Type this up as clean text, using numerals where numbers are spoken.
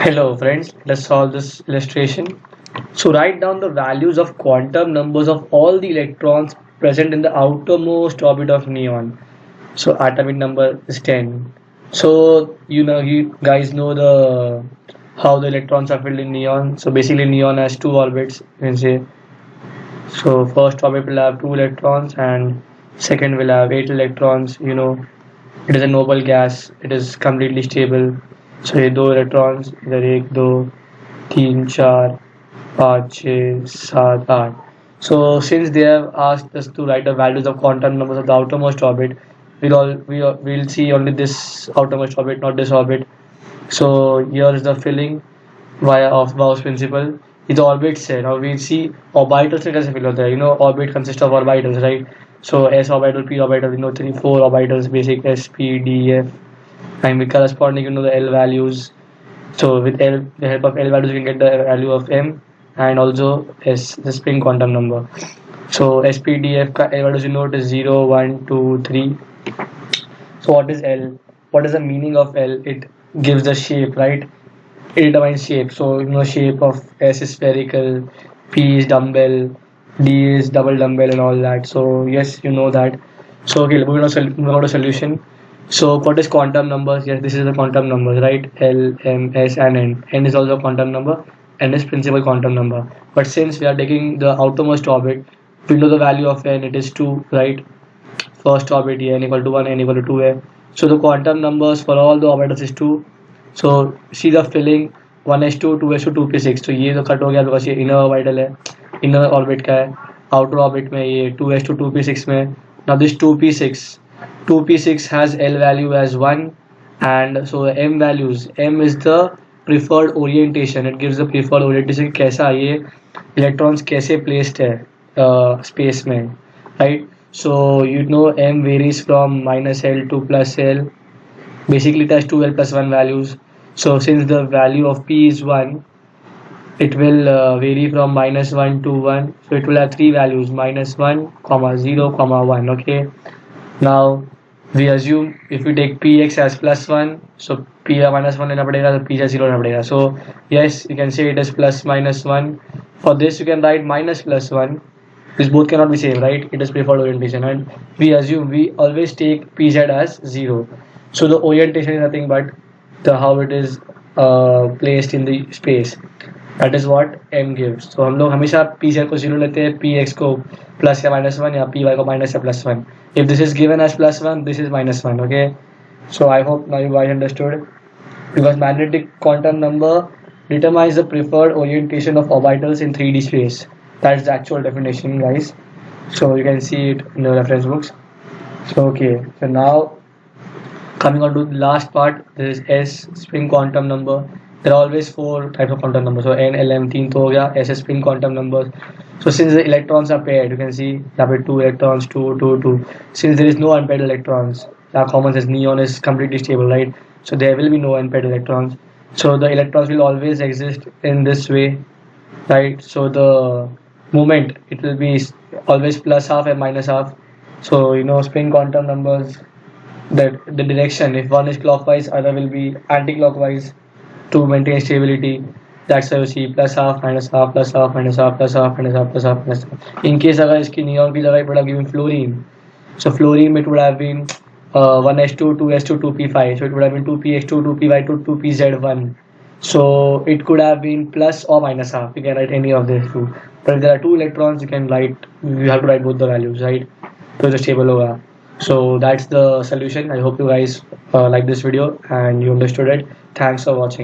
Hello friends, let's solve this illustration. So write down the values of quantum numbers of all the electrons present in the outermost orbit of neon. So atomic number is 10. So you guys know the how the electrons are filled in neon. So basically neon has two orbits, you can say. So first orbit will have 2 electrons and second will have 8 electrons. It is a noble gas, it is completely stable. So ये दो electrons इधर एक दो तीन चार पाँच छः सात आठ. So since they have asked us to write the values of quantum numbers of the outermost orbit, we'll see only this outermost orbit, not this orbit. So here is the filling via of Gauss principle. It's orbits है. Now we see orbitals से कैसे fill होता है. Orbit consists of orbitals, right? So s orbital, p orbital, 4 orbitals, basic s, p, d, f, and with corresponding, the L values. So with L, the help of L values, you can get the value of M and also S, the spin quantum number. So SPDF L values, it is 0, 1, 2, 3. So what is L? What is the meaning of L? It gives the shape, right? It determines shape. So shape of S is spherical, P is dumbbell, D is double dumbbell and all that. So yes, you know that. So okay, moving on to solution. So what is quantum numbers? Yes, this is the quantum numbers, right? L, M, S and N. N is also a quantum number. N is principal quantum number. But since we are taking the outermost orbit, we know the value of N, it is 2, right? First orbit, N equal to 1, N equal to 2. So the quantum numbers for all the orbitals is 2. So see the filling 1s2, 2s2, 2p6. तो ये तो cut हो गया because ये inner orbital है, inner orbit का है. Outer orbit में ये 2s2, 2p6 में. Now this 2p6 has L value as 1, and so M values, M is the preferred orientation. It gives the preferred orientation कैसा ये electrons कैसे placed है space में, right? So M varies from minus L to plus L. Basically it has 2L plus 1 values. So since the value of P is 1, it will vary from minus 1 to 1. So it will have 3 values, minus 1, 0, 1. Okay. Now we assume if we take Px as plus 1, so P minus 1 लेना पड़ेगा, so P जा 0 लेना पड़ेगा. So yes, you can say it is plus minus 1. For this you can write minus plus 1. This both cannot be same, right? It is preferred orientation, and we always take Pz as 0. So the orientation is nothing but how it is placed in the space. That is what M gives. So हम लोग हमेशा Pz को 0 लेते हैं, Px को plus या minus 1 या Py को minus या plus 1. If this is given as plus 1, this is minus 1. Okay. So I hope now you guys understood. Because magnetic quantum number determines the preferred orientation of orbitals in 3D space. That's the actual definition, guys. So you can see it in the reference books. So okay. So now coming on to the last part, this is S, spin quantum number. There are always 4 types of quantum numbers. So N, L, M, 3 तो हो गया. S is spin quantum numbers. So since the electrons are paired, you can see यहाँ पे 2 electrons, 2, 2, 2. Since there is no unpaired electrons, the common says neon is completely stable, right? So there will be no unpaired electrons. So the electrons will always exist in this way, right? So the moment, it will be always plus half and minus half. So spin quantum numbers, that the direction, if one is clockwise, other will be anti-clockwise to maintain stability. That's how you see plus half, minus half, plus half, minus half, plus half, minus half, plus half, minus half. In case अगर इसकी neon की जगह it would have given fluorine. So fluorine it would have been 1s2, 2s2, 2p5. So it would have been 2px2, 2py2, 2pz1. So it could have been plus or minus half. You can write any of these two. But if there are 2 electrons, you have to write both the values, right? So the stable होगा. So that's the solution. I hope you guys like this video and you understood it. Thanks for watching.